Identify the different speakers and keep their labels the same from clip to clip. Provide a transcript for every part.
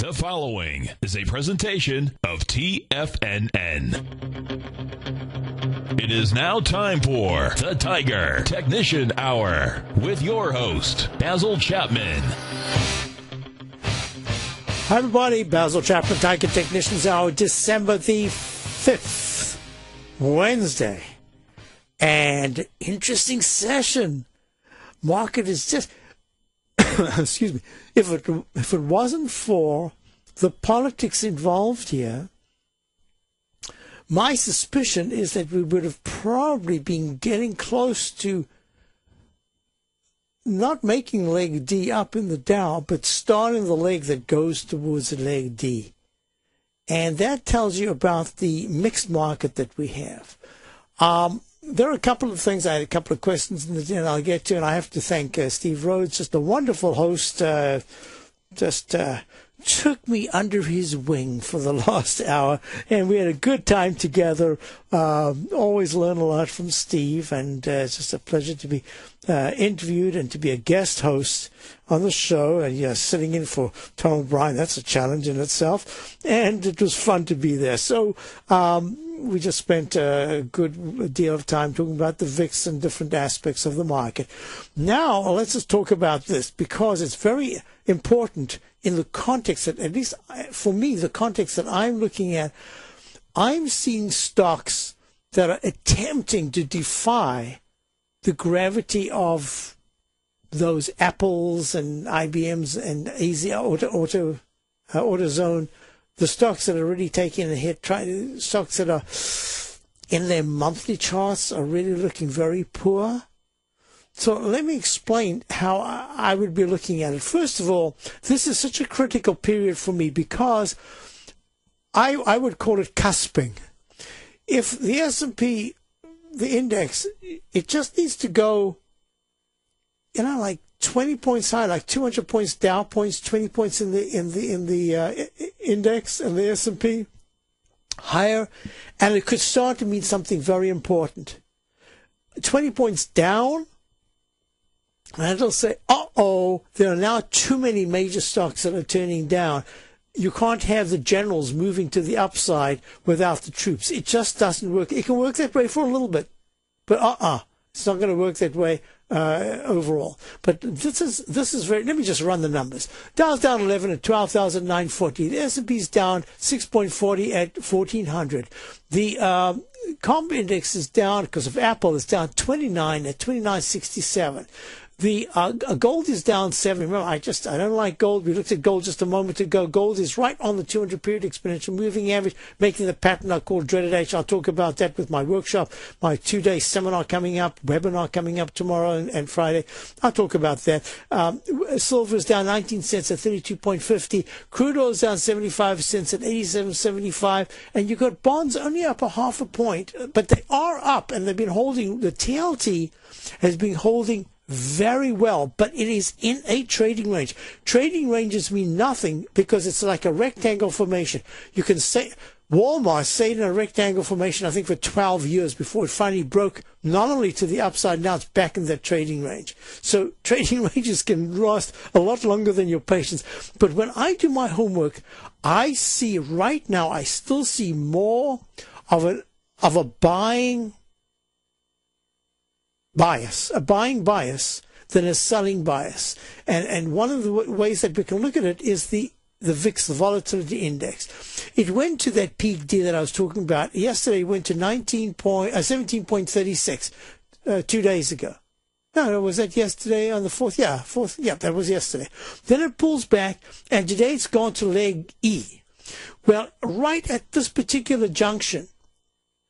Speaker 1: The following is a presentation of TFNN. It is now time for the Tiger Technician Hour with your host, Basil Chapman.
Speaker 2: Hi everybody, Basil Chapman, Tiger Technicians Hour, December the 5th, Wednesday. And interesting session. Market is just... excuse me, if it wasn't for the politics involved here, my suspicion is that we would have probably been getting close to not making leg D up in the Dow, but starting the leg that goes towards the leg D. And that tells you about the mixed market that we have. There are a couple of things. I had a couple of questions and I'll get to, and I have to thank Steve Rhodes, just a wonderful host, took me under his wing for the last hour, and we had a good time together. Always learn a lot from Steve, and it's just a pleasure to be interviewed and to be a guest host on the show. And sitting in for Tom O'Brien, that's a challenge in itself, and it was fun to be there. So we just spent a good deal of time talking about the VIX and different aspects of the market. Now, let's just talk about this, because it's very important in the context that, at least for me, the context that I'm looking at. I'm seeing stocks that are attempting to defy the gravity of those Apples and IBMs and AutoZone, the stocks that are really taking a hit, stocks that are in their monthly charts are really looking very poor. So let me explain how I would be looking at it. First of all, this is such a critical period for me because I would call it cusping. If the S&P, the index, it just needs to go, like 20 points high, like 200 points Dow points, 20 points in the index and the S&P higher, and it could start to mean something very important. 20 points down, and it'll say, there are now too many major stocks that are turning down. You can't have the generals moving to the upside without the troops. It just doesn't work. It can work that way for a little bit, but it's not going to work that way overall. But this is very. Let me just run the numbers. Dow's down 11 at 12,940. The S&P's down 6.40 at 1,400. The comp index is down because of Apple. It's down 29 at 2967. The gold is down 7. Remember, I don't like gold. We looked at gold just a moment ago. Gold is right on the 200-period exponential moving average, making the pattern I call dreaded H. I'll talk about that with my workshop, my 2-day seminar coming up, webinar coming up tomorrow and Friday. I'll talk about that. Silver is down 19 cents at 32.50. Crude oil is down 75 cents at 87.75. And you've got bonds only up a half a point, but they are up, and they've been holding. The TLT has been holding very well, but it is in a trading range. Trading ranges mean nothing because it's like a rectangle formation. You can say Walmart stayed in a rectangle formation, I think, for 12 years before it finally broke not only to the upside, now it's back in that trading range. So trading ranges can last a lot longer than your patience. But when I do my homework, I see right now, I still see more of a buying bias than a selling bias. And one of the ways that we can look at it is the VIX, the volatility index. It went to that peak D that I was talking about. Yesterday it went to 17.36 2 days ago. No, was that yesterday on the 4th? Yeah, 4th. Yeah, that was yesterday. Then it pulls back, and today it's gone to leg E. Well, right at this particular junction,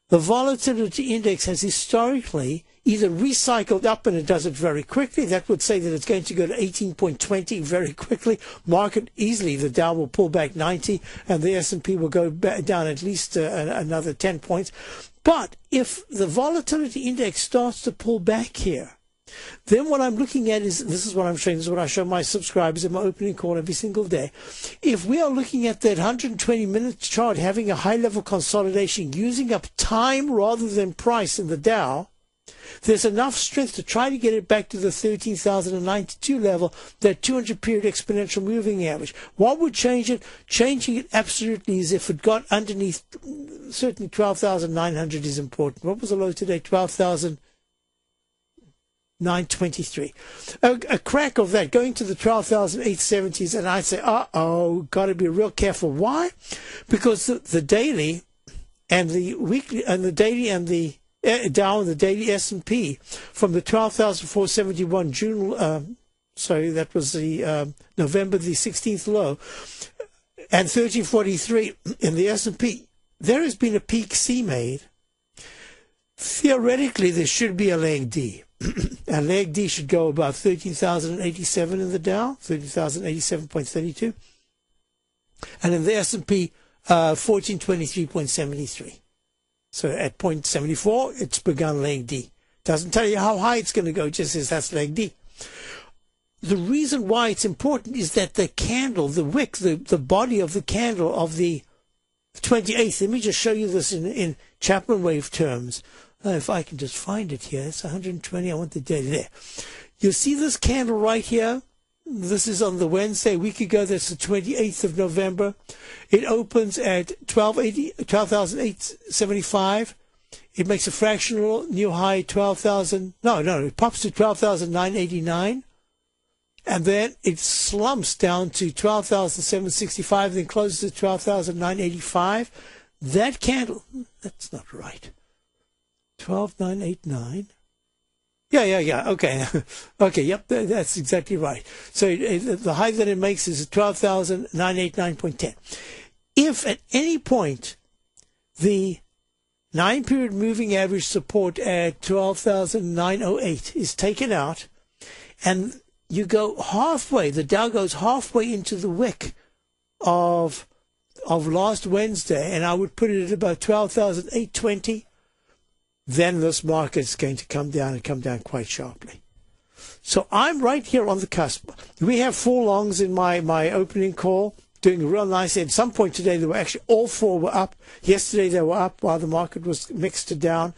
Speaker 2: the volatility index has historically either recycled up, and it does it very quickly. That would say that it's going to go to 18.20 very quickly. Market easily, the Dow will pull back 90, and the S&P will go back down at least another 10 points. But if the volatility index starts to pull back here, then what I'm looking at is, this is what I'm showing, this is what I show my subscribers in my opening call every single day. If we are looking at that 120-minute chart having a high-level consolidation, using up time rather than price in the Dow, There's enough strength to try to get it back to the 13,092 level, that 200-period exponential moving average. What would change it? Changing it absolutely is if it got underneath, certainly 12,900 is important. What was the low today? 12,923. A crack of that going to the 12,870s, and I'd say, got to be real careful. Why? Because the daily and the weekly and the daily and the Dow and the daily S&P from the 12,471 June, that was the November the 16th low, and 1343 in the S&P, there has been a peak C made. Theoretically, there should be a leg D. And leg D should go about 13,087 in the Dow, 13,087.32, and in the S&P, 1423.73. So at 0.74, it's begun leg D. Doesn't tell you how high it's going to go, just says that's leg D. The reason why it's important is that the candle, the wick, the body of the candle of the 28th, let me just show you this in ChapmanWave terms. If I can just find it here, it's 120, I want the data there. You see this candle right here? This is on the Wednesday, a week ago, that's the 28th of November. It opens at 12,875. It makes a fractional new high, it pops to 12,989. And then it slumps down to 12,765, then closes at 12,985. That candle, that's not right. 12,989. Yeah. Okay. Okay. Yep. That's exactly right. So the high that it makes is 12,989.10. If at any point the 9-period moving average support at 12,908 is taken out, and you go halfway, the Dow goes halfway into the wick of last Wednesday, and I would put it at about 12,820. Then this market is going to come down and come down quite sharply. So I'm right here on the cusp. We have 4 longs in my opening call, doing real nice. At some point today, they were actually all 4 were up. Yesterday, they were up while the market was mixed down.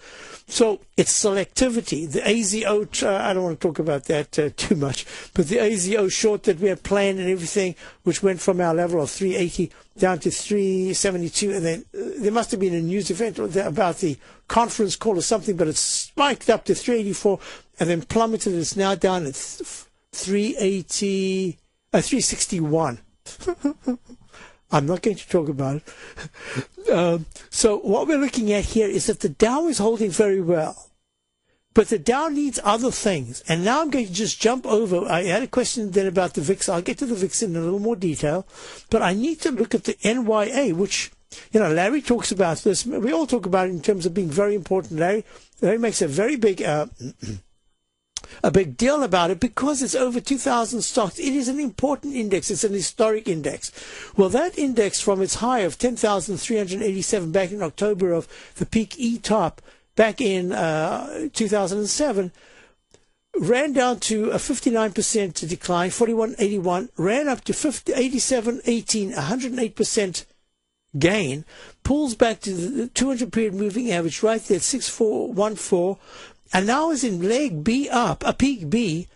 Speaker 2: So it's selectivity. The AZO, I don't want to talk about that too much, but the AZO short that we had planned and everything, which went from our level of 380 down to 372, and then there must have been a news event about the conference call or something, but it spiked up to 384 and then plummeted. It's now down at 361. I'm not going to talk about it. So what we're looking at here is that the Dow is holding very well, but the Dow needs other things. And now I'm going to just jump over. I had a question then about the VIX. I'll get to the VIX in a little more detail, but I need to look at the NYA, which, Larry talks about this. We all talk about it in terms of being very important. Larry makes a very big a big deal about it because it's over 2,000 stocks. It is an important index. It's an historic index. Well, that index from its high of 10,387 back in October of the peak E-top back in 2007 ran down to a 59% decline, 41.81, ran up to 87.18, 108% gain, pulls back to the 200-period moving average right there at 6,414, and now is in leg B up, a peak B,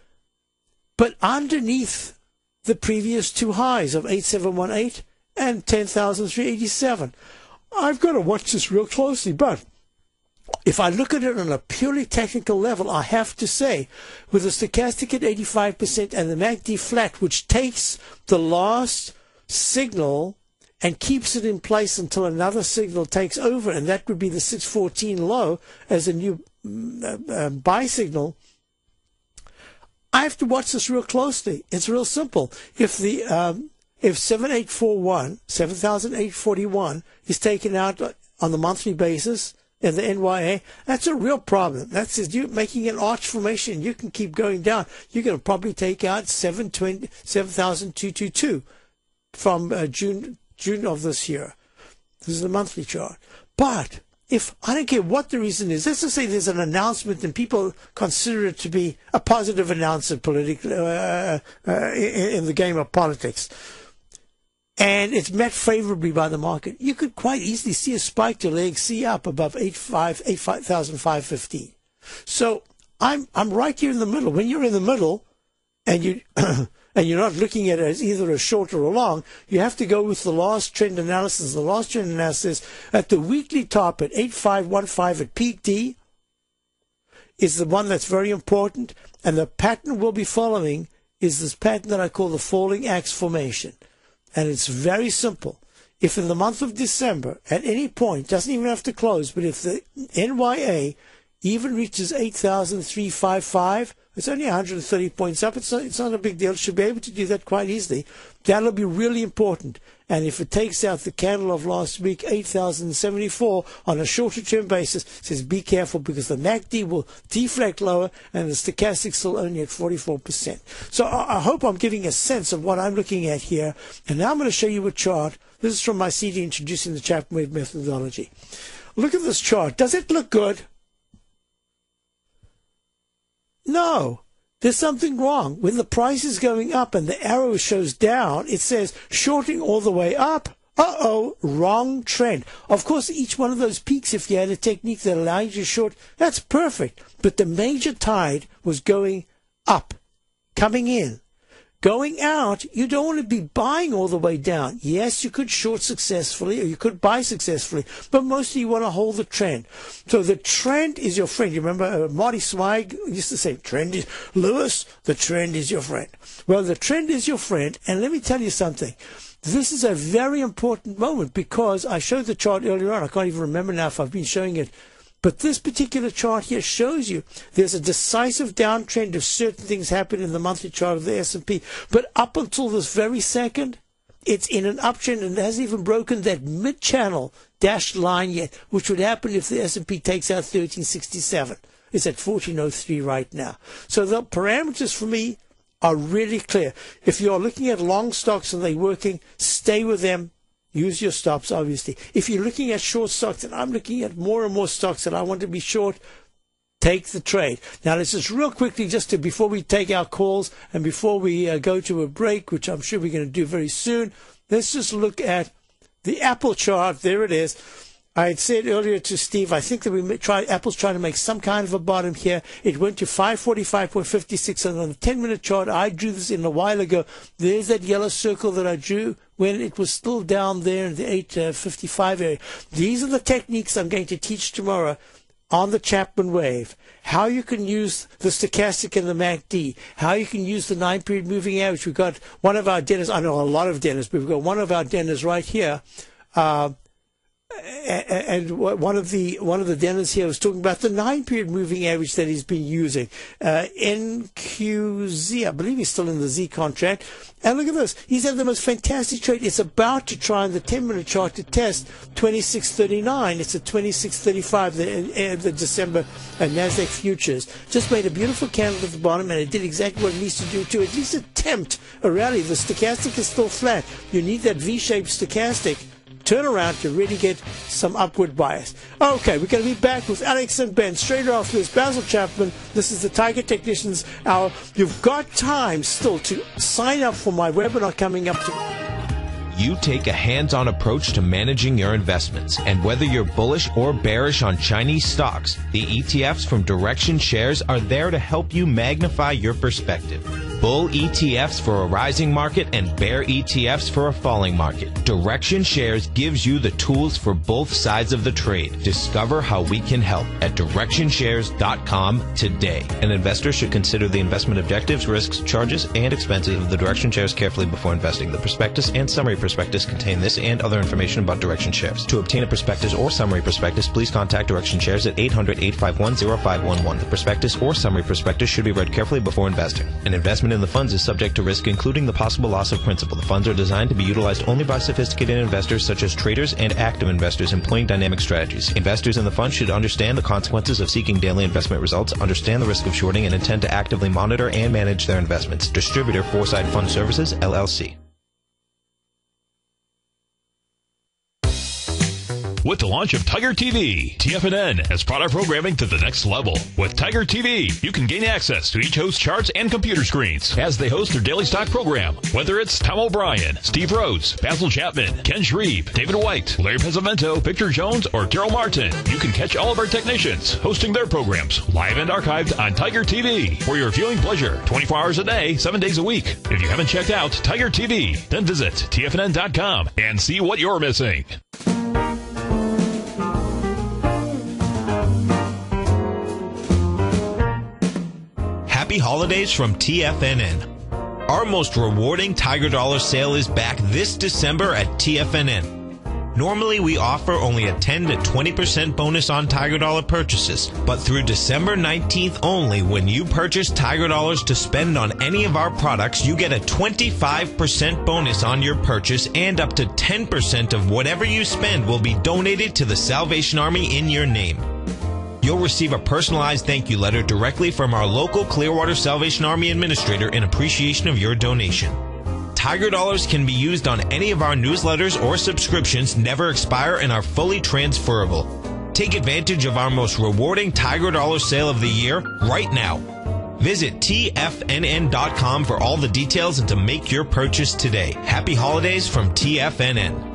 Speaker 2: but underneath the previous 2 highs of 8,718 and 10,387. I've got to watch this real closely, but if I look at it on a purely technical level, I have to say, with the stochastic at 85% and the MACD flat, which takes the last signal and keeps it in place until another signal takes over, and that would be the 614 low as a new buy signal, I have to watch this real closely. It's real simple. If 7,841 is taken out on the monthly basis in the NYA, that's a real problem. That's you making an arch formation. You can keep going down. You're going to probably take out 7,222 from June of this year. This is the monthly chart. But if I don't care what the reason is, let's just say there's an announcement and people consider it to be a positive announcement politically in the game of politics, and it's met favorably by the market, you could quite easily see a spike to leg C up above 8,515. So I'm right here in the middle. When you're in the middle and you and you're not looking at it as either a short or a long, you have to go with the last trend analysis. The last trend analysis at the weekly top at 8515 at peak D is the one that's very important, and the pattern we'll be following is this pattern that I call the falling axe formation. And it's very simple. If in the month of December, at any point, doesn't even have to close, but if the NYA even reaches 8,355, it's only 130 points up. It's not a big deal. It should be able to do that quite easily. That'll be really important. And if it takes out the candle of last week, 8,074 on a shorter term basis, says be careful because the MACD will deflect lower and the stochastic still only at 44%. So I hope I'm giving a sense of what I'm looking at here. And now I'm going to show you a chart. This is from my CD introducing the ChapmanWave methodology. Look at this chart. Does it look good? No, there's something wrong. When the price is going up and the arrow shows down, it says shorting all the way up. Uh-oh, wrong trend. Of course, each one of those peaks, if you had a technique that allowed you to short, that's perfect. But the major tide was going up, coming in. Going out, you don't want to be buying all the way down. Yes, you could short successfully or you could buy successfully, but mostly you want to hold the trend. So the trend is your friend. You remember Marty Zweig used to say, trend is, Lewis, the trend is your friend. Well, the trend is your friend, and let me tell you something. This is a very important moment because I showed the chart earlier on. I can't even remember now if I've been showing it. But this particular chart here shows you there's a decisive downtrend if certain things happen in the monthly chart of the S&P. But up until this very second, it's in an uptrend and it hasn't even broken that mid-channel dashed line yet, which would happen if the S&P takes out 1367. It's at 1403 right now. So the parameters for me are really clear. If you're looking at long stocks and they're working, stay with them. Use your stops, obviously. If you're looking at short stocks, and I'm looking at more and more stocks that I want to be short, take the trade. Now, let's just real quickly, before we take our calls and before we go to a break, which I'm sure we're going to do very soon, let's just look at the Apple chart. There it is. I had said earlier to Steve, I think that Apple's trying to make some kind of a bottom here. It went to 545.56 on the 10-minute chart. I drew this in a while ago. There's that yellow circle that I drew when it was still down there in the 855 area. These are the techniques I'm going to teach tomorrow on the ChapmanWave. How you can use the stochastic and the MACD. How you can use the 9-period moving average. We've got one of our dentists, I know a lot of dentists, but we've got one of our dentists right here. And one of the dentists here was talking about the 9-period moving average that he's been using, NQZ. I believe he's still in the Z contract. And look at this. He's had the most fantastic trade. It's about to try on the 10-minute chart to test 2639. It's at 2635, the December NASDAQ futures. Just made a beautiful candle at the bottom, and it did exactly what it needs to do to at least attempt a rally. The stochastic is still flat. You need that V-shaped stochastic turn around to really get some upward bias. Okay, we're going to be back with Alex and Ben straight after this. Basil Chapman. This is the Tiger Technicians Hour. You've got time still to sign up for my webinar coming up tomorrow.
Speaker 3: You take a hands-on approach to managing your investments, and whether you're bullish or bearish on Chinese stocks, the ETFs from Direction Shares are there to help you magnify your perspective. Bull ETFs for a rising market and bear ETFs for a falling market. Direction Shares gives you the tools for both sides of the trade. Discover how we can help at DirectionShares.com today. An investor should consider the investment objectives, risks, charges, and expenses of the Direction Shares carefully before investing. The prospectus and summary prospectus contain this and other information about Direction Shares. To obtain a prospectus or summary prospectus, please contact Direction Shares at 800-851-0511. The prospectus or summary prospectus should be read carefully before investing. An investment in the funds is subject to risk, including the possible loss of principal. The funds are designed to be utilized only by sophisticated investors such as traders and active investors employing dynamic strategies. Investors in the fund should understand the consequences of seeking daily investment results, understand the risk of shorting, and intend to actively monitor and manage their investments. Distributor Foresight Fund Services, LLC.
Speaker 1: with the launch of Tiger TV. TFNN has brought our programming to the next level. With Tiger TV, you can gain access to each host's charts and computer screens as they host their daily stock program. Whether it's Tom O'Brien, Steve Rhodes, Basil Chapman, Ken Shreve, David White, Larry Pesavento, Victor Jones, or Daryl Martin, you can catch all of our technicians hosting their programs live and archived on Tiger TV for your viewing pleasure 24 hours a day, 7 days a week. If you haven't checked out Tiger TV, then visit TFNN.com and see what you're missing.
Speaker 3: Happy holidays from TFNN. Our most rewarding Tiger Dollar sale is back this December at TFNN. Normally, we offer only a 10 to 20% bonus on Tiger Dollar purchases, but through December 19th only, when you purchase Tiger Dollars to spend on any of our products, you get a 25% bonus on your purchase, and up to 10% of whatever you spend will be donated to the Salvation Army in your name. You'll receive a personalized thank you letter directly from our local Clearwater Salvation Army administrator in appreciation of your donation. Tiger Dollars can be used on any of our newsletters or subscriptions, never expire, and are fully transferable. Take advantage of our most rewarding Tiger Dollar sale of the year right now. Visit TFNN.com for all the details and to make your purchase today. Happy holidays from TFNN.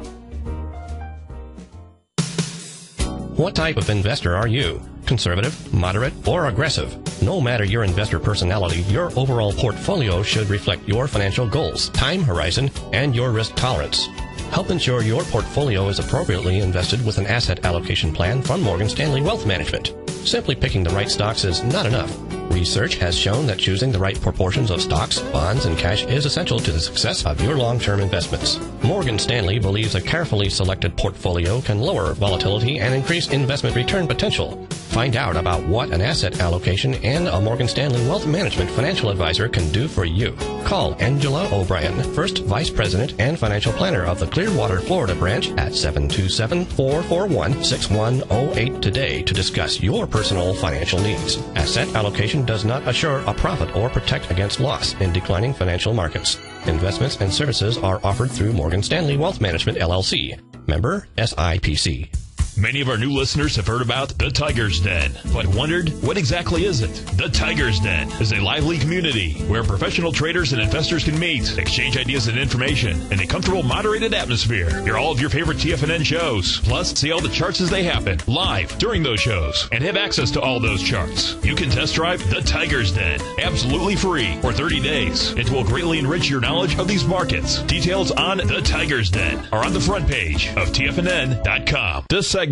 Speaker 4: What type of investor are you? Conservative, moderate, or aggressive? No matter your investor personality, your overall portfolio should reflect your financial goals, time horizon, and your risk tolerance. Help ensure your portfolio is appropriately invested with an asset allocation plan from Morgan Stanley Wealth Management. Simply picking the right stocks is not enough. Research has shown that choosing the right proportions of stocks, bonds, and cash is essential to the success of your long-term investments. Morgan Stanley believes a carefully selected portfolio can lower volatility and increase investment return potential. Find out about what an asset allocation and a Morgan Stanley Wealth Management financial advisor can do for you. Call Angela O'Brien, First Vice President and Financial Planner of the Clearwater, Florida branch at 727-441-6108 today to discuss your personal financial needs. Asset allocation does not assure a profit or protect against loss in declining financial markets. Investments and services are offered through Morgan Stanley Wealth Management, LLC. Member SIPC.
Speaker 1: Many of our new listeners have heard about the Tiger's Den, but wondered, what exactly is it? The Tiger's Den is a lively community where professional traders and investors can meet, exchange ideas and information in a comfortable, moderated atmosphere. Hear all of your favorite TFNN shows, plus see all the charts as they happen, live during those shows, and have access to all those charts. You can test drive the Tiger's Den, absolutely free, for 30 days. It will greatly enrich your knowledge of these markets. Details on the Tiger's Den are on the front page of TFNN.com. This segment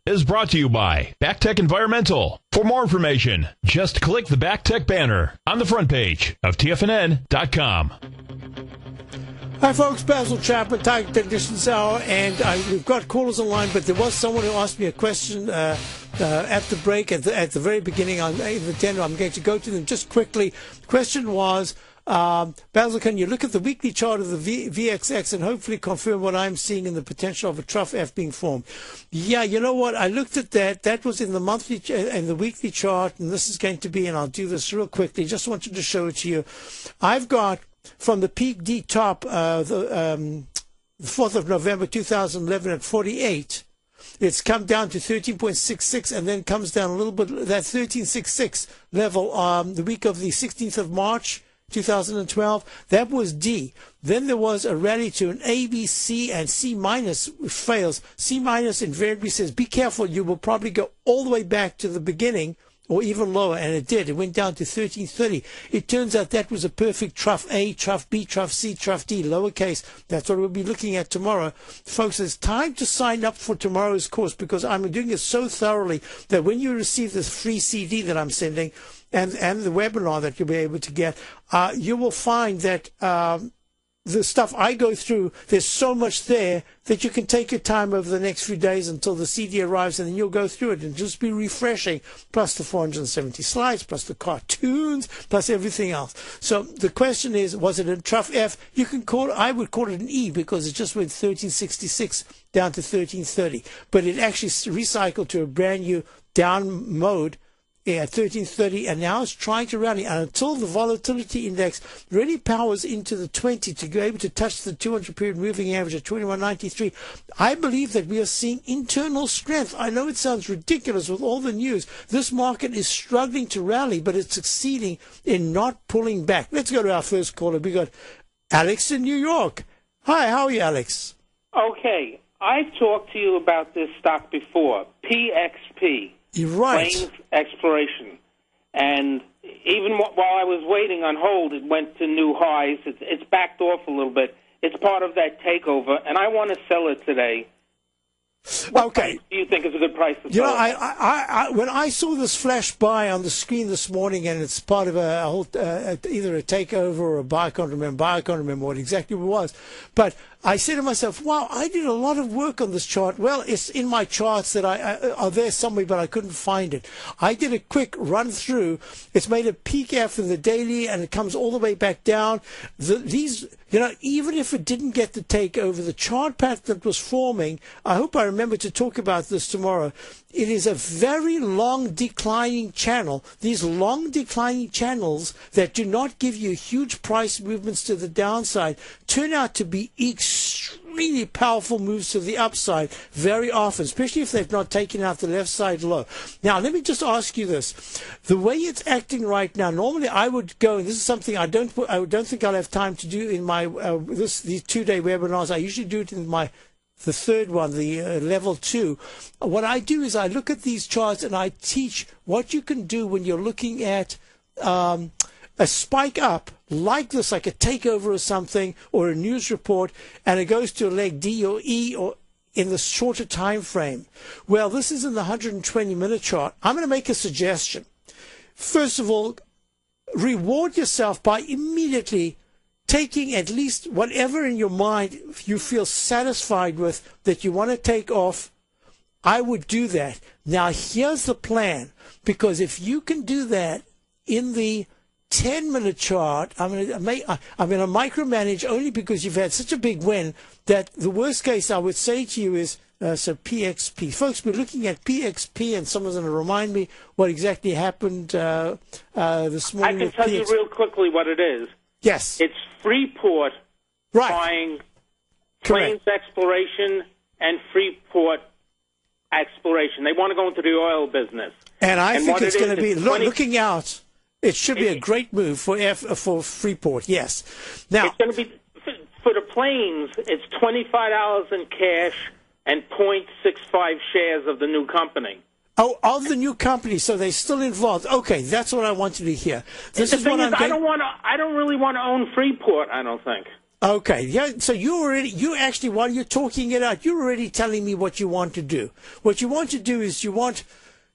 Speaker 1: is brought to you by BackTech Environmental. For more information, just click the BackTech banner on the front page of TFNN.com.
Speaker 2: Hi, folks. Basil Chapman, Tiger Technicians Hour, and we've got callers online, but there was someone who asked me a question at the break, at the very beginning. I'm going to go to them just quickly. The question was, Basil, can you look at the weekly chart of the VXX and hopefully confirm what I'm seeing in the potential of a trough F being formed? Yeah, you know what? I looked at that. That was in the monthly and the weekly chart, and this is going to be, and I'll do this real quickly. Just wanted to show it to you. I've got from the peak D top, the 4th of November 2011 at 48. It's come down to 13.66 and then comes down a little bit. That 13.66 level the week of the 16th of March. 2012, that was D. Then there was a rally to an A, B, C, and C minus fails. C minus invariably says, be careful, you will probably go all the way back to the beginning or even lower, and it did. It went down to 1330. It turns out that was a perfect trough A, trough B, trough C, trough D, lowercase. That's what we'll be looking at tomorrow. Folks, it's time to sign up for tomorrow's course because I'm doing it so thoroughly that when you receive this free CD that I'm sending, and the webinar that you'll be able to get, you will find that the stuff I go through, there's so much there that you can take your time over the next few days until the CD arrives, and then you'll go through it and just be refreshing, plus the 470 slides, plus the cartoons, plus everything else. So the question is, was it a trough F? You can call it, I would call it an E because it just went 1366 down to 1330. But it actually recycled to a brand new down mode at 1330, and now it's trying to rally. And until the volatility index really powers into the 20 to be able to touch the 200-period moving average at 2193, I believe that we are seeing internal strength. I know it sounds ridiculous with all the news. This market is struggling to rally, but it's succeeding in not pulling back. Let's go to our first caller. We got Alex in New York. Hi, how are you, Alex?
Speaker 5: Okay, I've talked to you about this stock before, PXP.
Speaker 2: You're right.
Speaker 5: Plains Exploration. And even while I was waiting on hold, it went to new highs. It's backed off a little bit. It's part of that takeover, and I want to sell it today. What price do you think is a good price to sell?
Speaker 2: I when I saw this flash by on the screen this morning, and it's part of a whole either a takeover or a buy. I can't remember what exactly it was, but I said to myself, wow, I did a lot of work on this chart. Well, it's in my charts that are there somewhere, but I couldn't find it. I did a quick run through. It's made a peak after the daily, and it comes all the way back down. These, even if it didn't get the takeover, the chart pattern that was forming, I hope I remember to talk about this tomorrow. It is a very long declining channel. These long declining channels that do not give you huge price movements to the downside turn out to be extremely powerful moves to the upside very often, especially if they've not taken out the left side low. Now, let me just ask you this. The way it's acting right now, normally I would go, and this is something I don't think I'll have time to do in my these 2-day webinars. I usually do it in the third one, the level 2. What I do is I look at these charts and I teach what you can do when you're looking at a spike up like this, like a takeover or something, or a news report, and it goes to a leg D or E or in the shorter time frame. Well, this is in the 120-minute chart. I'm going to make a suggestion. First of all, reward yourself by immediately taking at least whatever in your mind you feel satisfied with that you want to take off. I would do that. Now, here's the plan, because if you can do that in the 10-minute chart, I'm going to micromanage only because you've had such a big win that the worst case I would say to you is, so PXP. Folks, we're looking at PXP, and someone's going to remind me what exactly happened this morning.
Speaker 5: I can tell you real quickly what it is.
Speaker 2: Yes.
Speaker 5: It's Freeport buying Plains Exploration and Freeport Exploration. They want to go into the oil business.
Speaker 2: And I think it's going to be, looking out, it should be a great move for Freeport, yes. Now,
Speaker 5: it's going to be, for the Plains, it's $25 in cash and 0.65 shares of the new company.
Speaker 2: Oh, of the new company, so they're still involved. Okay, that's what I wanted to hear. This is what I'm
Speaker 5: I don't really want to own Freeport, I don't think.
Speaker 2: Okay, yeah. So you actually, while you're talking it out, you're already telling me what you want to do. What you want to do is you want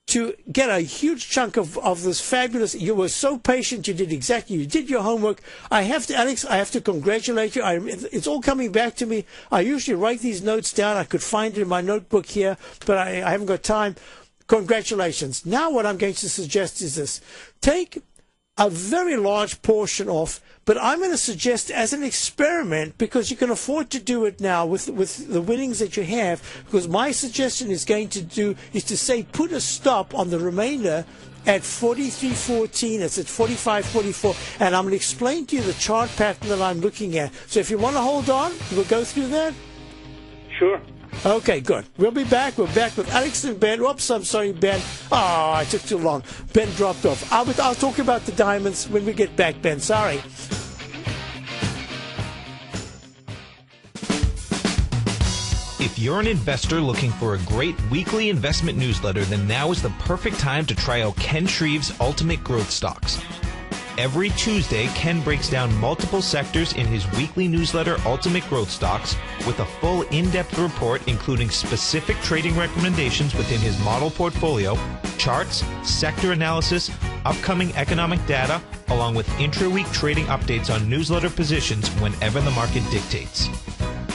Speaker 2: to get a huge chunk of this fabulous. You were so patient. You did your homework. Alex, I have to congratulate you. It's all coming back to me. I usually write these notes down. I could find it in my notebook here, but I haven't got time. Congratulations. Now what I'm going to suggest is this. Take a very large portion off, but I'm going to suggest as an experiment, because you can afford to do it now with the winnings that you have, because my suggestion is to say put a stop on the remainder at 43.14. It's at 45.44, and I'm going to explain to you the chart pattern that I'm looking at. So if you want to hold on, we'll go through that.
Speaker 5: Sure.
Speaker 2: Okay, good. We'll be back. We're back with Alex and Ben. Oops, I'm sorry, Ben. Oh, I took too long. Ben dropped off. I'll talk about the diamonds when we get back, Ben. Sorry.
Speaker 3: If you're an investor looking for a great weekly investment newsletter, then now is the perfect time to try out Ken Shreve's Ultimate Growth Stocks. Every Tuesday, Ken breaks down multiple sectors in his weekly newsletter, Ultimate Growth Stocks, with a full in-depth report including specific trading recommendations within his model portfolio, charts, sector analysis, upcoming economic data, along with intra-week trading updates on newsletter positions whenever the market dictates.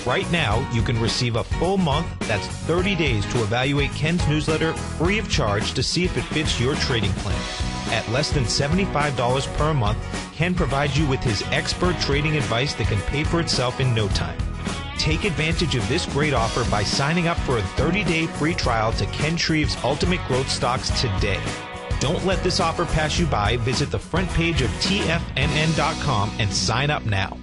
Speaker 3: Right now, you can receive a full month, that's 30 days, to evaluate Ken's newsletter free of charge to see if it fits your trading plan. At less than $75 per month, Ken provides you with his expert trading advice that can pay for itself in no time. Take advantage of this great offer by signing up for a 30-day free trial to Ken Shreve's Ultimate Growth Stocks today. Don't let this offer pass you by. Visit the front page of TFNN.com and sign up now.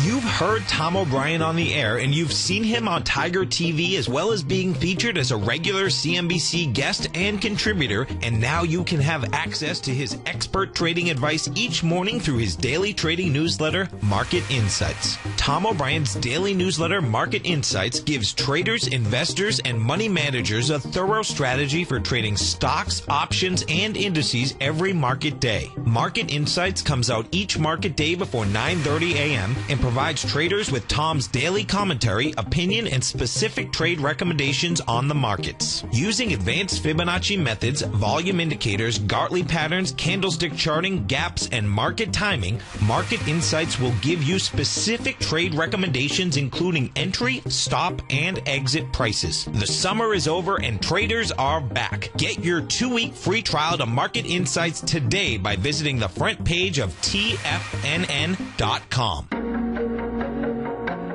Speaker 3: You've heard Tom O'Brien on the air, and you've seen him on Tiger TV, as well as being featured as a regular CNBC guest and contributor, and now you can have access to his expert trading advice each morning through his daily trading newsletter, Market Insights. Tom O'Brien's daily newsletter, Market Insights, gives traders, investors, and money managers a thorough strategy for trading stocks, options, and indices every market day. Market Insights comes out each market day before 9:30 a.m. and provides traders with Tom's daily commentary, opinion, and specific trade recommendations on the markets. Using advanced Fibonacci methods, volume indicators, Gartley patterns, candlestick charting, gaps, and market timing, Market Insights will give you specific trade recommendations including entry, stop, and exit prices. The summer is over and traders are back. Get your 2-week free trial to Market Insights today by visiting the front page of TFNN.com.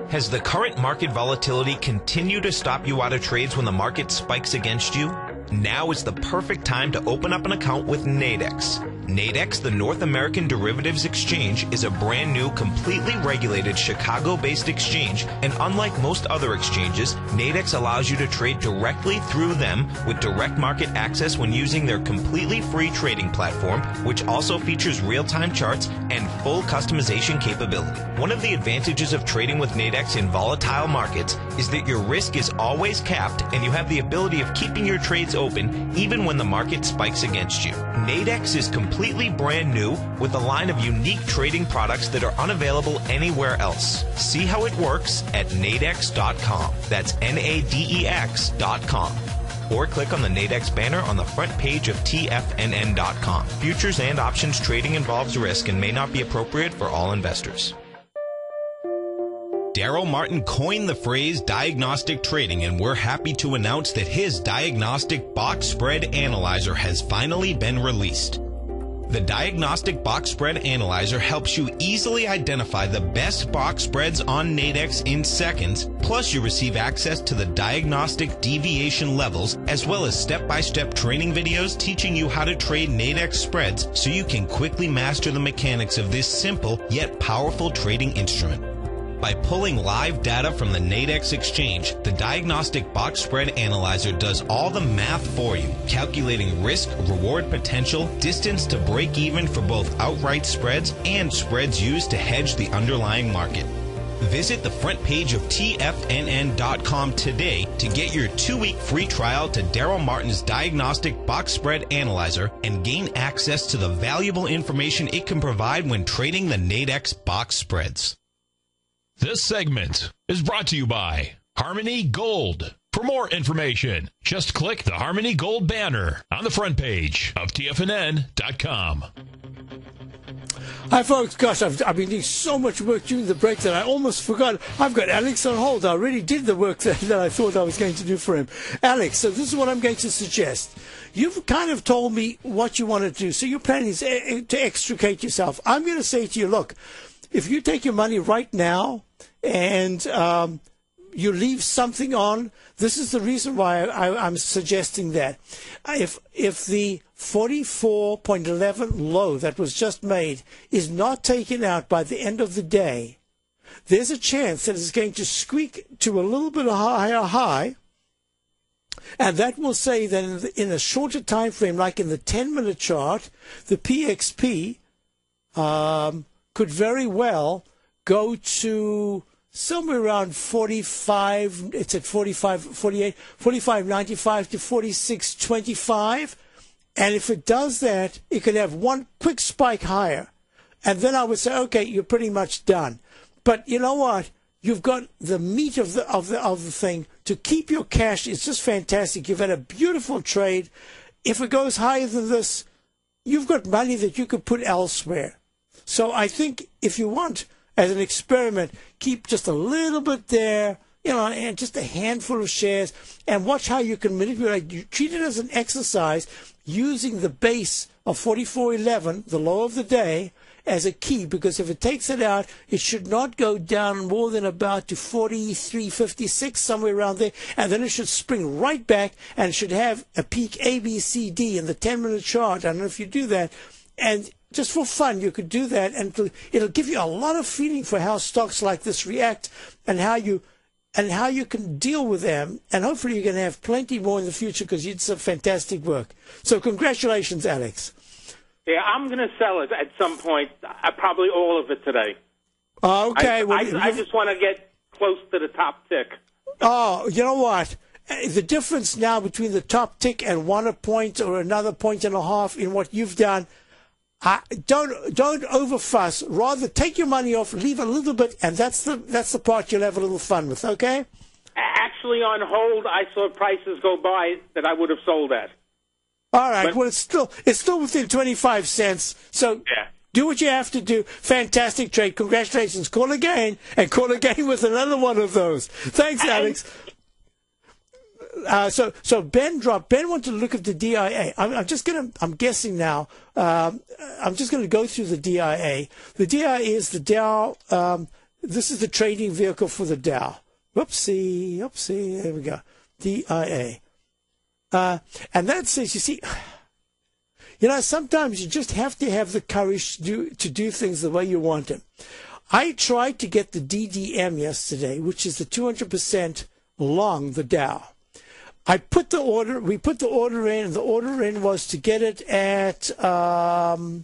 Speaker 3: Has the current market volatility continued to stop you out of trades when the market spikes against you? Now is the perfect time to open up an account with Nadex. Nadex, the North American Derivatives Exchange, is a brand new, completely regulated Chicago-based exchange, and unlike most other exchanges, Nadex allows you to trade directly through them with direct market access when using their completely free trading platform, which also features real-time charts and full customization capability. One of the advantages of trading with Nadex in volatile markets is that your risk is always capped and you have the ability of keeping your trades open even when the market spikes against you. Nadex is completely brand new with a line of unique trading products that are unavailable anywhere else. See how it works at nadex.com. That's NADEX.com. Or click on the Nadex banner on the front page of TFNN.com. Futures and options trading involves risk and may not be appropriate for all investors. Daryl Martin coined the phrase diagnostic trading, and we're happy to announce that his diagnostic box spread analyzer has finally been released. The Diagnostic Box Spread Analyzer helps you easily identify the best box spreads on Nadex in seconds, plus you receive access to the diagnostic deviation levels, as well as step-by-step training videos teaching you how to trade Nadex spreads so you can quickly master the mechanics of this simple yet powerful trading instrument. By pulling live data from the Nadex exchange, the Diagnostic Box Spread Analyzer does all the math for you, calculating risk, reward potential, distance to break even for both outright spreads and spreads used to hedge the underlying market. Visit the front page of TFNN.com today to get your 2-week free trial to Daryl Martin's Diagnostic Box Spread Analyzer and gain access to the valuable information it can provide when trading the Nadex box spreads.
Speaker 1: This segment is brought to you by Harmony Gold. For more information, just click the Harmony Gold banner on the front page of TFNN.com.
Speaker 2: Hi, folks. Gosh, I've been doing so much work during the break that I almost forgot. I've got Alex on hold. I already did the work that I thought I was going to do for him. Alex, so this is what I'm going to suggest. You've kind of told me what you want to do, so your plan is to extricate yourself. I'm going to say to you, look, if you take your money right now and you leave something on, this is the reason why I'm suggesting that. If the 44.11 low that was just made is not taken out by the end of the day, there's a chance that it's going to squeak to a little bit higher high, and that will say that in a shorter time frame, like in the 10-minute chart, the PXP could very well go to somewhere around 45, it's at 45, 48, 45.95 to 46.25. And if it does that, it could have one quick spike higher. And then I would say, okay, you're pretty much done. But you know what? You've got the meat of the thing to keep your cash. It's just fantastic. You've had a beautiful trade. If it goes higher than this, you've got money that you could put elsewhere. So I think if you want, as an experiment, keep just a little bit there, and just a handful of shares, and watch how you can manipulate. You treat it as an exercise using the base of 44.11, the low of the day, as a key, because if it takes it out, it should not go down more than about to 43.56, somewhere around there, and then it should spring right back, and it should have a peak A, B, C, D in the 10-minute chart. I don't know if you do that, and just for fun, you could do that, and it'll give you a lot of feeling for how stocks like this react, and how you can deal with them, and hopefully you're going to have plenty more in the future, because you did some fantastic work. So congratulations, Alex.
Speaker 5: Yeah, I'm going to sell it at some point, probably all of it today.
Speaker 2: Okay.
Speaker 5: I just want to get close to the top tick.
Speaker 2: Oh, you know what? The difference now between the top tick and 1 point or another 1.5 in what you've done, don't overfuss. Rather, take your money off, leave a little bit, and that's the part you'll have a little fun with, okay?
Speaker 5: Actually, on hold, I saw prices go by that I would have sold at.
Speaker 2: All right. Well, it's still within 25 cents. So
Speaker 5: yeah. Do
Speaker 2: what you have to do. Fantastic trade. Congratulations. Call again, and call again with another one of those. Thanks, Alex. So Ben dropped. Ben wanted to look at the DIA. I'm guessing now. I'm just going to go through the DIA. The DIA is the Dow. This is the trading vehicle for the Dow. Whoopsie. There we go. DIA. And that says, you see, sometimes you just have to have the courage to do things the way you want them. I tried to get the DDM yesterday, which is the 200% long the Dow. We put the order in, and the order in was to get it at under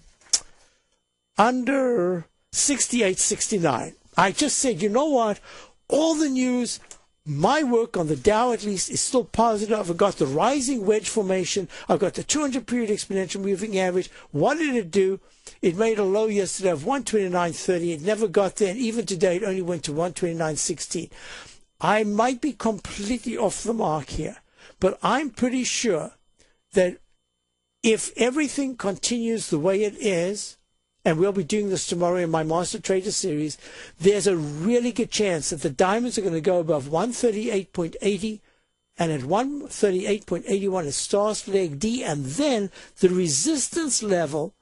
Speaker 2: 68.69. I just said, you know what? All the news, my work on the Dow at least, is still positive. I've got the rising wedge formation. I've got the 200-period exponential moving average. What did it do? It made a low yesterday of 129.30. It never got there, and even today it only went to 129.16. I might be completely off the mark here, but I'm pretty sure that if everything continues the way it is, and we'll be doing this tomorrow in my Master Trader series, there's a really good chance that the diamonds are going to go above 138.80, and at 138.81 it starts leg D, and then the resistance level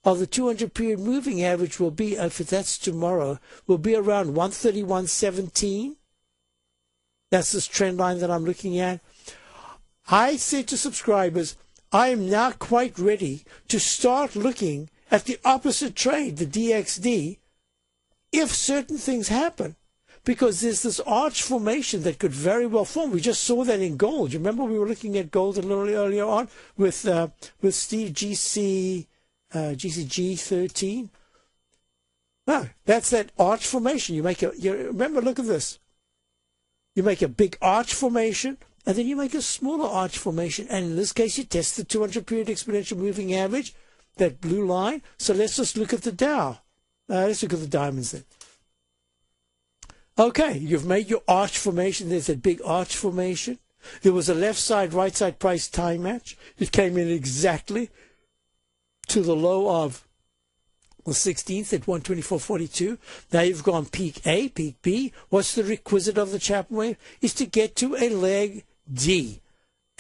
Speaker 2: of the 200-period moving average will be, if that's tomorrow, will be around 131.17. That's this trend line that I'm looking at. I said to subscribers, I am now quite ready to start looking at the opposite trade, the DXD, if certain things happen. Because there's this arch formation that could very well form. We just saw that in gold. You remember we were looking at gold a little earlier on with Steve GCG13? No, that's that arch formation. Remember, look at this. You make a big arch formation, and then you make a smaller arch formation. And in this case, you test the 200-period exponential moving average, that blue line. So let's just look at the Dow. Let's look at the diamonds then. Okay, you've made your arch formation. There's that big arch formation. There was a left side, right side price time match. It came in exactly to the low of the 16th at 124.42. Now you've gone peak A, peak B. What's the requisite of the ChapmanWave? Is to get to a leg D.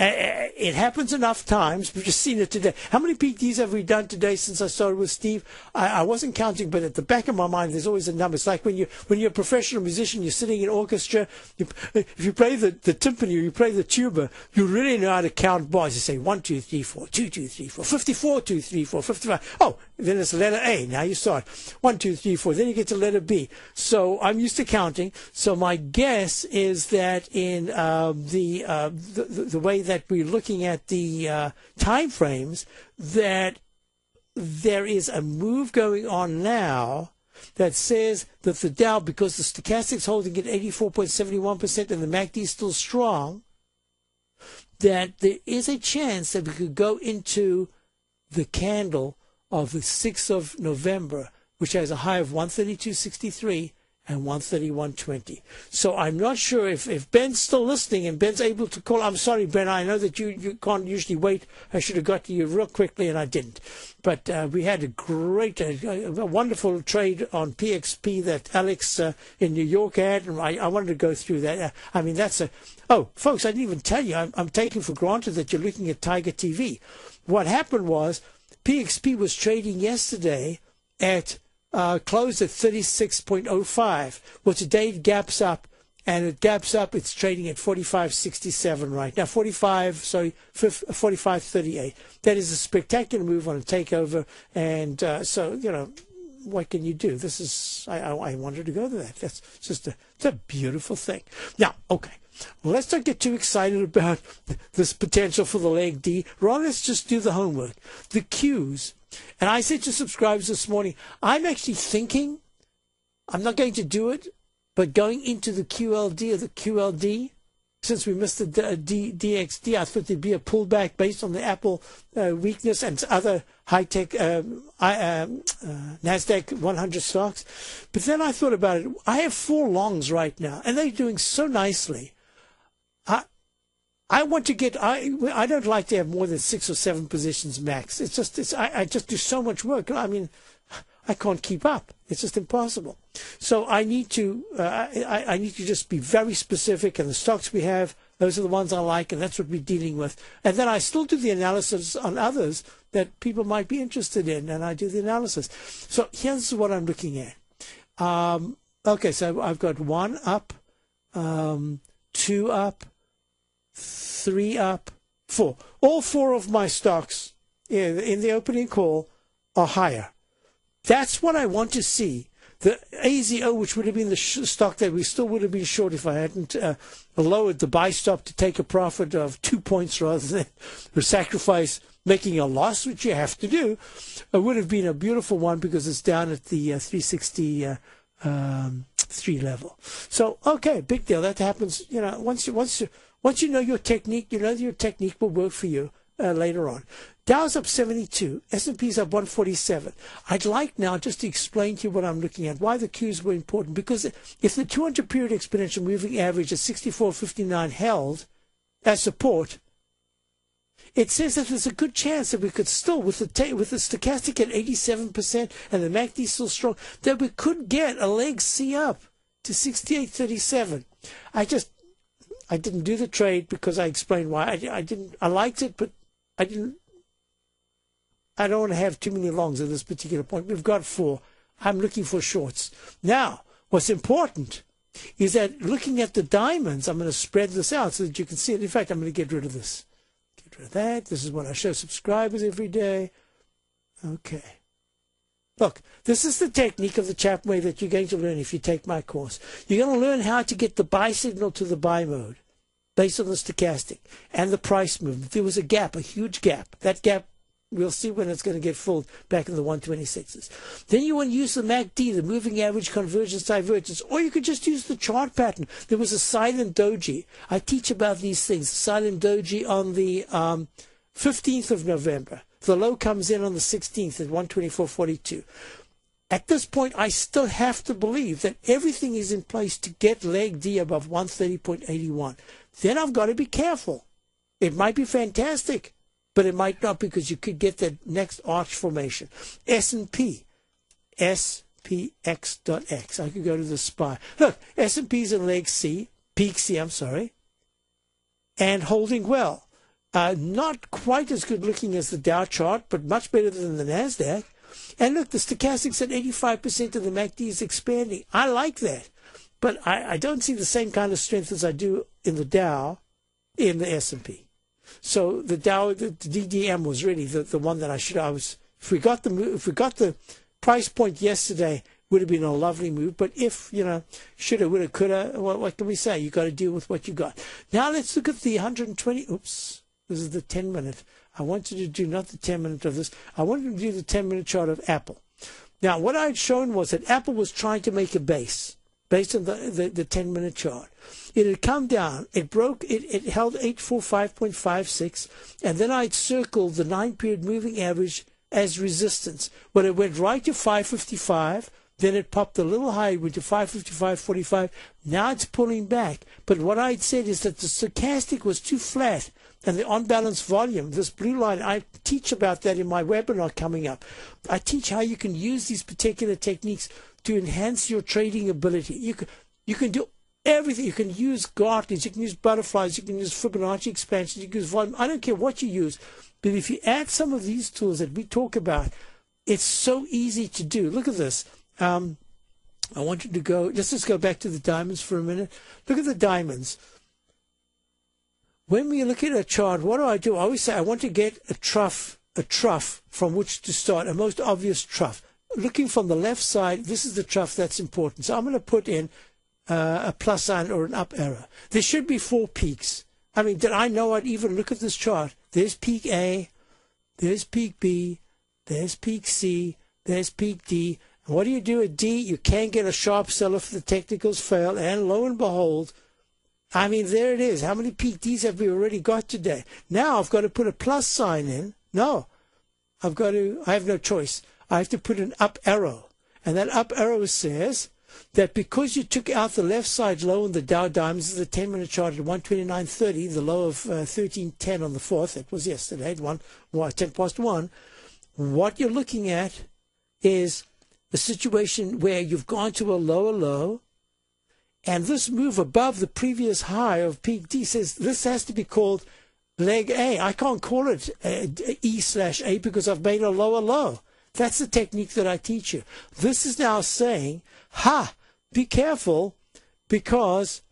Speaker 2: It happens enough times. We've just seen it today. How many peak Ds have we done today since I started with Steve? I wasn't counting, but at the back of my mind, there's always a number. It's like when you're a professional musician, you're sitting in orchestra. If you play the timpani or you play the tuba, you really know how to count bars. You say 1, 2, 3, 4, 2, 2, 3, 4, 54, 2, 3, 4, 55. Oh, then it's letter A. Now you start 1, 2, 3, 4. Then you get to letter B. So I'm used to counting. So my guess is that in the way that we're looking at the time frames, that there is a move going on now that says that the Dow, because the stochastic's holding at 84.71% and the MACD is still strong, that there is a chance that we could go into the candle of the 6th of November, which has a high of 132.63 and 131.20. So I'm not sure if Ben's still listening and Ben's able to call. I'm sorry, Ben, I know that you can't usually wait. I should have got to you real quickly, and I didn't. But we had a great, a wonderful trade on PXP that Alex in New York had, and I wanted to go through that. I mean, that's a... Oh, folks, I didn't even tell you. I'm taking for granted that you're looking at Tiger TV. What happened was PXP was trading yesterday at closed at 36.05. Well, today it gaps up, and it gaps up. It's trading at 45.67 right now. 45.38. That is a spectacular move on a takeover, and so what can you do? This is I wanted to go to that. That's just it's a beautiful thing. Now, okay. Well, let's not get too excited about this potential for the leg D. Rather, let's just do the homework. The Qs. And I said to subscribers this morning, I'm actually thinking, I'm not going to do it, but going into the QLD or the QLD, since we missed the DXD, I thought there'd be a pullback based on the Apple weakness and other high-tech NASDAQ 100 stocks. But then I thought about it. I have 4 longs right now, and they're doing so nicely. I want to get, I don't like to have more than 6 or 7 positions max. I just do so much work. I mean, I can't keep up. It's just impossible. So I need to, I need to just be very specific, and the stocks we have, those are the ones I like, and that's what we're dealing with. And then I still do the analysis on others that people might be interested in, and I do the analysis. So here's what I'm looking at. Okay, so I've got 1 up, 2 up, 3 up, 4. All 4 of my stocks in the opening call are higher. That's what I want to see. The AZO, which would have been the stock that we still would have been short if I hadn't lowered the buy stop to take a profit of 2 points rather than sacrifice making a loss, which you have to do, it would have been a beautiful one because it's down at the 363 level. So, okay, big deal. That happens, once you know your technique, your technique will work for you later on. Dow's up 72. S&P's up 147. I'd like now just to explain to you what I'm looking at, why the Qs were important. Because if the 200-period exponential moving average at 64.59 held as support, it says that there's a good chance that we could still, with the stochastic at 87% and the MACD still strong, that we could get a leg C up to 68.37. I didn't do the trade because I explained why. I liked it, but I don't want to have too many longs at this particular point. We've got 4. I'm looking for shorts. Now, what's important is that looking at the diamonds, I'm going to spread this out so that you can see it. In fact, I'm going to get rid of this. Get rid of that. This is what I show subscribers every day. Okay. Look, this is the technique of the ChapmanWave that you're going to learn if you take my course. You're going to learn how to get the buy signal to the buy mode based on the stochastic and the price movement. There was a gap, a huge gap. That gap, we'll see when it's going to get filled back in the 126s. Then you want to use the MACD, the moving average convergence divergence, or you could just use the chart pattern. There was a silent doji. I teach about these things. Silent doji on the 15th of November. The low comes in on the 16th at 124.42. At this point, I still have to believe that everything is in place to get leg D above 130.81. Then I've got to be careful. It might be fantastic, but it might not, because you could get that next arch formation. S&P, SPX.X. I could go to the SPY. Look, S&P's in leg C, peak C, and holding well. Not quite as good looking as the Dow chart, but much better than the NASDAQ. And look, the stochastic's at 85% of the MACD is expanding. I like that. But I don't see the same kind of strength as I do in the Dow in the S&P. So the Dow, the DDM was really the one that if we got the price point yesterday, would have been a lovely move. But if, shoulda, woulda, coulda, what can we say? You got to deal with what you got. Now let's look at the 120. Oops. This is the 10-minute. I wanted to do not the 10-minute of this. I wanted to do the 10-minute chart of Apple. Now, what I had shown was that Apple was trying to make a base based on the 10-minute chart. It had come down. It broke. It held 845.56, and then I'd circled the 9-period moving average as resistance. When it went right to 555, then it popped a little higher, went to 555.45. Now it's pulling back. But what I'd said is that the stochastic was too flat, and the on-balance volume, this blue line, I teach about that in my webinar coming up. I teach how you can use these particular techniques to enhance your trading ability. You can do everything. You can use Gartners, you can use butterflies, you can use Fibonacci expansion, you can use volume. I don't care what you use. But if you add some of these tools that we talk about, it's so easy to do. Look at this. I want you to go, let's go back to the diamonds for a minute. Look at the diamonds. When we look at a chart, what do? I always say I want to get a trough from which to start, a most obvious trough. Looking from the left side, this is the trough that's important. So I'm going to put in a plus sign or an up arrow. There should be 4 peaks. I mean, did I know I'd even look at this chart? There's peak A, there's peak B, there's peak C, there's peak D. And what do you do at D? You can't get a sharp sell if the technicals fail, and lo and behold, I mean, there it is. How many peak Ds have we already got today? Now I've got to put a plus sign in. No, I have no choice. I have to put an up arrow. And that up arrow says that because you took out the left side low in the Dow Diamonds, the 10-minute chart at 129.30, the low of 13.10 on the 4th, that was yesterday, at 1:10 what you're looking at is a situation where you've gone to a lower low, and this move above the previous high of peak D says this has to be called leg A. I can't call it E/A because I've made a lower low. That's the technique that I teach you. This is now saying, be careful, because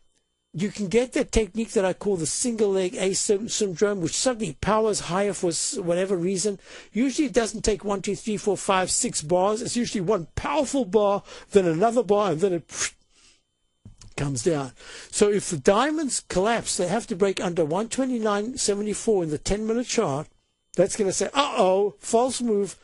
Speaker 2: you can get that technique that I call the single leg A syndrome, which suddenly powers higher for whatever reason. Usually it doesn't take 1, 2, 3, 4, 5, 6 bars. It's usually one powerful bar, then another bar, and then it comes down. So if the diamonds collapse, they have to break under 129.74 in the 10-minute chart. That's going to say, false move.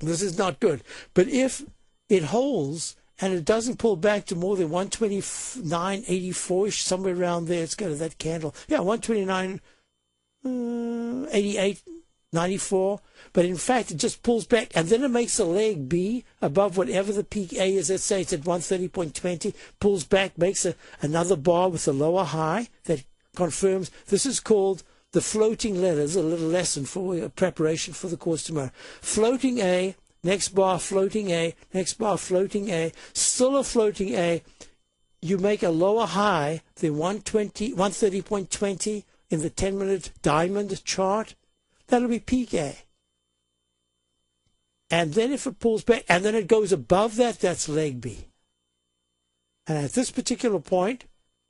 Speaker 2: This is not good. But if it holds and it doesn't pull back to more than 129.84ish, somewhere around there, it's got that candle. Yeah, 129.88.94. But in fact, it just pulls back, and then it makes a leg B above whatever the peak A is. Let's say it's at 130.20, pulls back, makes another bar with a lower high that confirms. This is called the floating letters, a little lesson for preparation for the course tomorrow. Floating A, next bar floating A, next bar floating A, still a floating A. You make a lower high than 130.20 in the 10-minute diamond chart. That'll be peak A. And then if it pulls back, and then it goes above that, that's leg B. And at this particular point,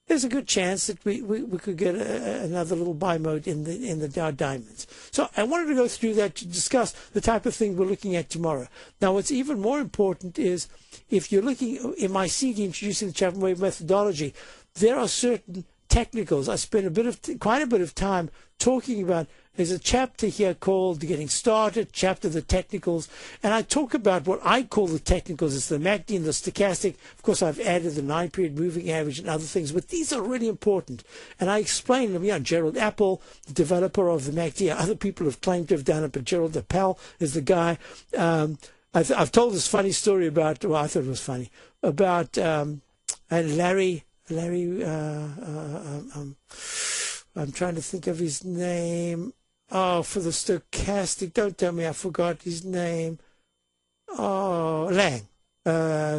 Speaker 2: there's a good chance that we could get another little buy mode in the Dow Diamonds. So I wanted to go through that to discuss the type of thing we're looking at tomorrow. Now, what's even more important is if you're looking in my CD introducing the ChapmanWave methodology, there are certain technicals. I spent quite a bit of time talking about. There's a chapter here called Getting Started, chapter the technicals, and I talk about what I call the technicals. It's the MACD and the stochastic. Of course, I've added the 9-period moving average and other things, but these are really important. And I explain them. Gerald Apple, the developer of the MACD, other people have claimed to have done it, but Gerald Appel is the guy. I've told this funny story about, I thought it was funny, about Larry, I'm trying to think of his name. Oh, for the stochastic, don't tell me I forgot his name. Oh, Lang.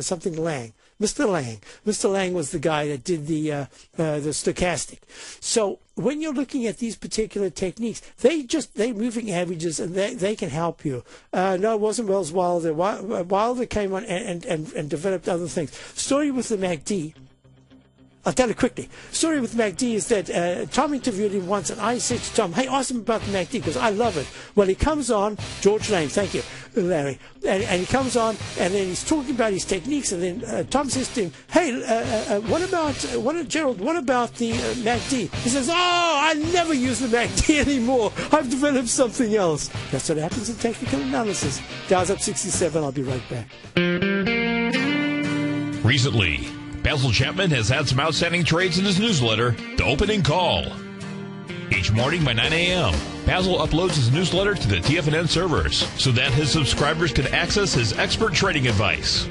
Speaker 2: Something Lang. Mr. Lang. Mr. Lang was the guy that did the stochastic. So when you're looking at these particular techniques, they're moving averages, and they can help you. No, it wasn't Wells Wilder. Wilder came on and developed other things. Story with the MACD. I'll tell you quickly. Story with MACD is that Tom interviewed him once, and I said to Tom, hey, ask him about the MACD, because I love it. Well, he comes on, George Lane, thank you, Larry, and he comes on, and then he's talking about his techniques, and then Tom says to him, hey, Gerald, what about the MACD? He says, I never use the MACD anymore. I've developed something else. That's what happens in technical analysis. Dow's up 67. I'll be right back.
Speaker 1: Recently, Basil Chapman has had some outstanding trades in his newsletter, The Opening Call. Each morning by 9 a.m., Basil uploads his newsletter to the TFNN servers so that his subscribers can access his expert trading advice.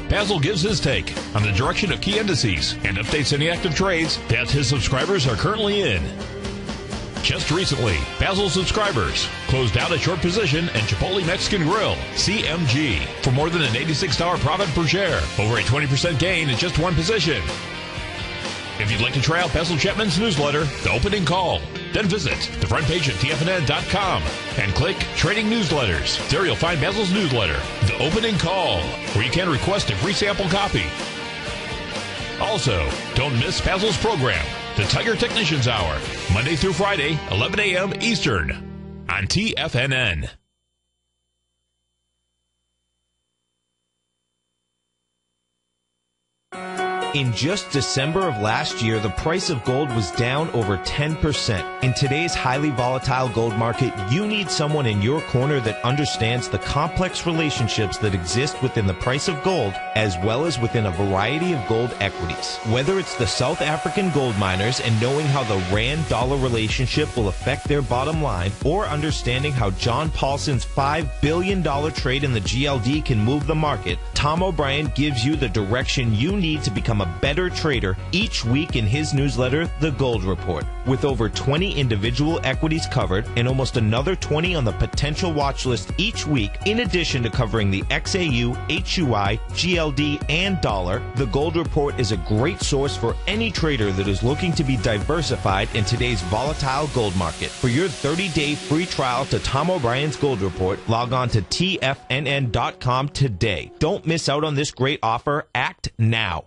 Speaker 1: Basil gives his take on the direction of key indices and updates any active trades that his subscribers are currently in. Just recently, Basil subscribers closed out a short position in Chipotle Mexican Grill, CMG, for more than an $86 profit per share, over a 20% gain in just one position. If you'd like to try out Basil Chapman's newsletter, The Opening Call, then visit the front page of TFNN.com and click Trading Newsletters. There you'll find Basil's newsletter, The Opening Call, where you can request a free sample copy. Also, don't miss Basil's program, The Tiger Technicians Hour, Monday through Friday, 11 a.m. Eastern, on TFNN.
Speaker 3: In just December of last year, the price of gold was down over 10%. In today's highly volatile gold market, you need someone in your corner that understands the complex relationships that exist within the price of gold, as well as within a variety of gold equities. Whether it's the South African gold miners and knowing how the Rand-dollar relationship will affect their bottom line, or understanding how John Paulson's $5 billion trade in the GLD can move the market, Tom O'Brien gives you the direction you need to become a better trader each week in his newsletter, The Gold Report. With over 20 individual equities covered and almost another 20 on the potential watch list each week, in addition to covering the XAU, HUI, GLD, and dollar, The Gold Report is a great source for any trader that is looking to be diversified in today's volatile gold market. For your 30-day free trial to Tom O'Brien's Gold Report, log on to TFNN.com today. Don't miss out on this great offer. Act now.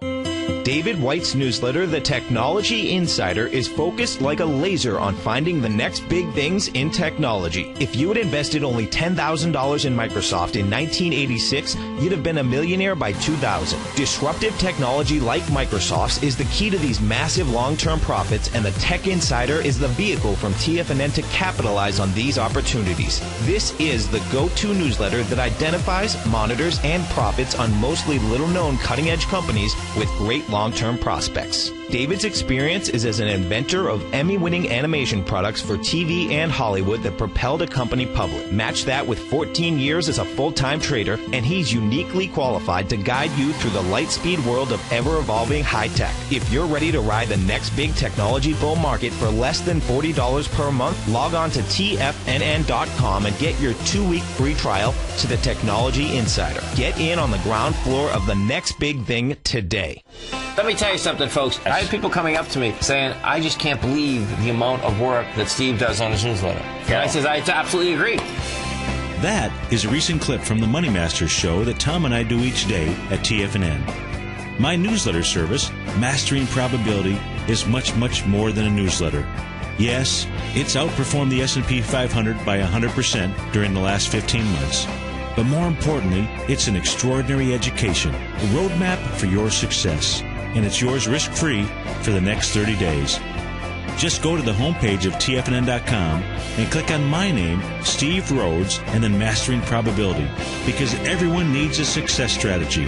Speaker 3: David White's newsletter, The Technology Insider, is focused like a laser on finding the next big things in technology. If you had invested only $10,000 in Microsoft in 1986, you'd have been a millionaire by 2000. Disruptive technology like Microsoft's is the key to these massive long-term profits, and the Tech Insider is the vehicle from TFNN to capitalize on these opportunities. This is the go-to newsletter that identifies, monitors, and profits on mostly little-known cutting-edge companies with great long-term prospects. David's experience is as an inventor of Emmy-winning animation products for TV and Hollywood that propelled a company public. Match that with 14 years as a full-time trader, and he's uniquely qualified to guide you through the light-speed world of ever-evolving high-tech. If you're ready to ride the next big technology bull market for less than $40 per month, log on to TFNN.com and get your 2-week free trial to the Technology Insider. Get in on the ground floor of the next big thing today.
Speaker 6: Let me tell you something, folks. I had people coming up to me saying, I just can't believe the amount of work that Steve does on his newsletter. And I says, I absolutely agree.
Speaker 7: That is a recent clip from the Money Masters show that Tom and I do each day at TFNN. My newsletter service, Mastering Probability, is much, much more than a newsletter. Yes, it's outperformed the S&P 500 by 100% during the last 15 months. But more importantly, it's an extraordinary education, a roadmap for your success. And it's yours risk-free for the next 30 days. Just go to the homepage of TFNN.com and click on my name, Steve Rhodes, and then Mastering Probability, because everyone needs a success strategy.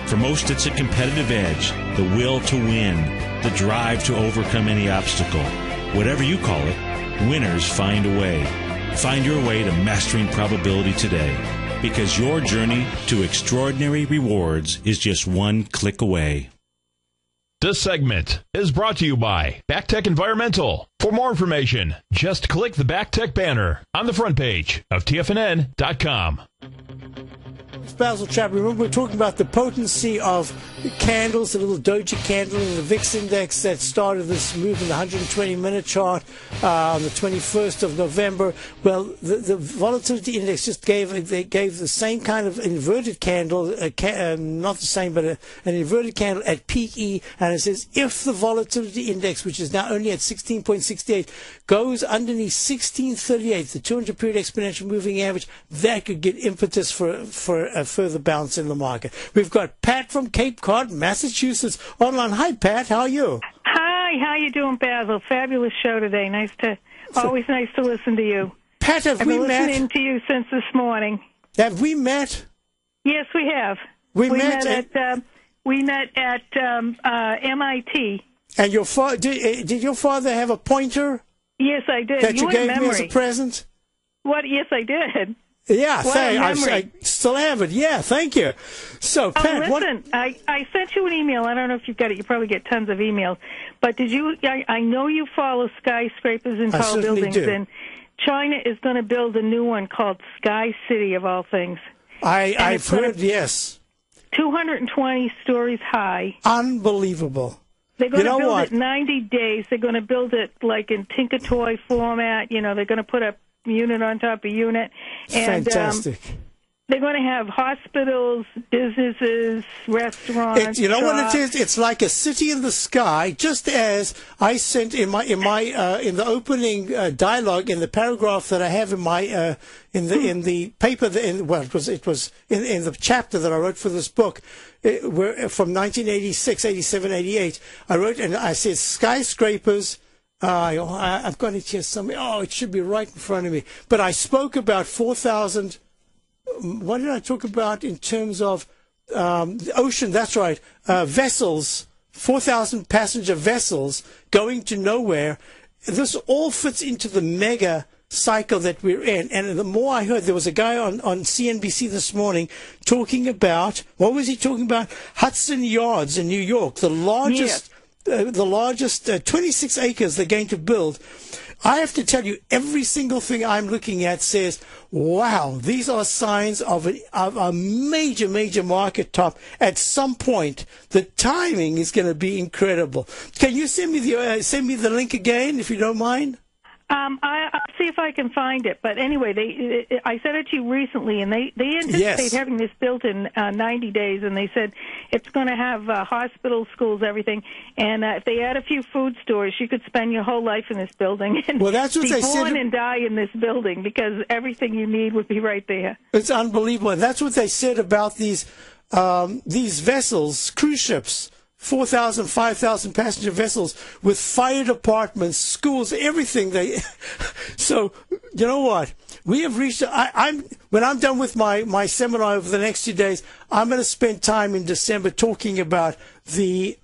Speaker 7: For most, it's a competitive edge, the will to win, the drive to overcome any obstacle. Whatever you call it, winners find a way. Find your way to Mastering Probability today, because your journey to extraordinary rewards is just one click away.
Speaker 1: This segment is brought to you by BackTech Environmental. For more information, just click the BackTech banner on the front page of TFNN.com.
Speaker 2: It's Basil Chapman. Remember, we're talking about the potency of candles, the little doji candle in the VIX index that started this move in the 120-minute chart on the 21st of November. Well, the volatility index just gave the same kind of inverted candle, not the same, but an inverted candle at peak E, and it says if the volatility index, which is now only at 16.68, goes underneath 1638, the 200-period exponential moving average, that could get impetus for a further bounce in the market. We've got Pat from Cape Cod, Massachusetts, online. Hi, Pat. How are you?
Speaker 8: Hi. How you doing, Basil? Fabulous show today. Always nice to listen to you.
Speaker 2: Pat, have we met?
Speaker 8: I've been listening to you since this morning.
Speaker 2: Have we met?
Speaker 8: Yes, we have. We met at MIT.
Speaker 2: And your did your father have a pointer?
Speaker 8: Yes, I did.
Speaker 2: That you gave me as a present?
Speaker 8: What? Yes, I did.
Speaker 2: Yeah, I still have it. Yeah, thank you. So, Pat,
Speaker 8: listen, I sent you an email. I don't know if you've got it. You probably get tons of emails. But did you? I know you follow skyscrapers and tall buildings, and China is going to build a new one called Sky City, of all things.
Speaker 2: I've heard, yes.
Speaker 8: 220 stories high.
Speaker 2: Unbelievable.
Speaker 8: They're going to build it 90 days. They're going to build it like in Tinker Toy format. You know, they're going to put a unit on top of unit. And,
Speaker 2: fantastic.
Speaker 8: They're going to have hospitals, businesses, restaurants.
Speaker 2: You know
Speaker 8: shops.
Speaker 2: what it is? It's like a city in the sky. Just as I sent in the opening dialogue in the paragraph that I have in my in the paper it was in the chapter that I wrote for this book, from 1986, 87, 88. I wrote and I said skyscrapers. I've got it here somewhere. Oh, it should be right in front of me. But I spoke about 4,000. What did I talk about in terms of the ocean? That's right. Vessels, 4,000 passenger vessels going to nowhere. This all fits into the mega cycle that we're in. And the more I heard, there was a guy on CNBC this morning talking about, what was he talking about? Hudson Yards in New York, the largest, 26 acres they're going to build. I have to tell you, every single thing I'm looking at says, wow, these are signs of a major, major market top. At some point, the timing is going to be incredible. Can you send me the link again, if you don't mind?
Speaker 8: I'll see if I can find it. But anyway, I sent it to you recently, and they anticipate having this built in 90 days, and they said it's going to have hospitals, schools, everything. And if they add a few food stores, you could spend your whole life in this building and
Speaker 2: that's what
Speaker 8: be born and die in this building, because everything you need would be right there.
Speaker 2: It's unbelievable. And that's what they said about these vessels, cruise ships. 4,000, 5,000 passenger vessels with fire departments, schools, everything. So, you know what? We have reached. When I'm done with my seminar over the next 2 days, I'm going to spend time in December talking about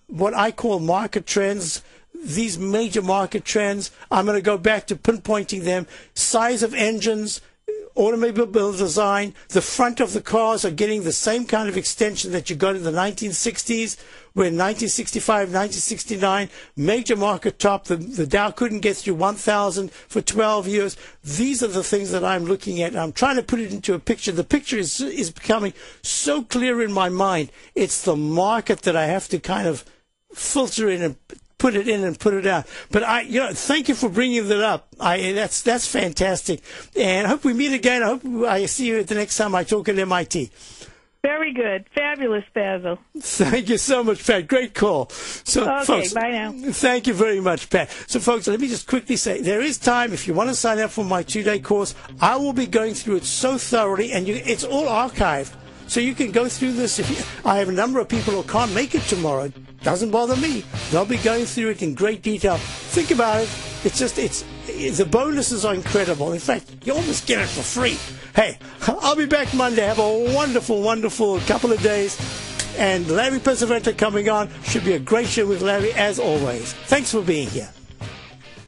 Speaker 2: what I call market trends. These major market trends. I'm going to go back to pinpointing them: size of engines, automobile build design. The front of the cars are getting the same kind of extension that you got in the 1960s, where in 1965, 1969, major market top, the Dow couldn't get through 1,000 for 12 years. These are the things that I'm looking at. I'm trying to put it into a picture. The picture is becoming so clear in my mind. It's the market that I have to kind of filter in and put it in and put it out. But thank you for bringing that up. That's fantastic. And I hope we meet again. I hope I see you the next time I talk at MIT.
Speaker 8: Very good. Fabulous, Basil.
Speaker 2: Thank you so much, Pat. Great call. So,
Speaker 8: okay,
Speaker 2: folks,
Speaker 8: bye now.
Speaker 2: Thank you very much, Pat. So, folks, let me just quickly say, there is time if you want to sign up for my 2-day course. I will be going through it so thoroughly, and it's all archived. So you can go through this. I have a number of people who can't make it tomorrow. Doesn't bother me. They'll be going through it in great detail. Think about it. The bonuses are incredible. In fact, you almost get it for free. Hey, I'll be back Monday. Have a wonderful, wonderful couple of days. And Larry Pesavento coming on. Should be a great show with Larry, as always. Thanks for being here.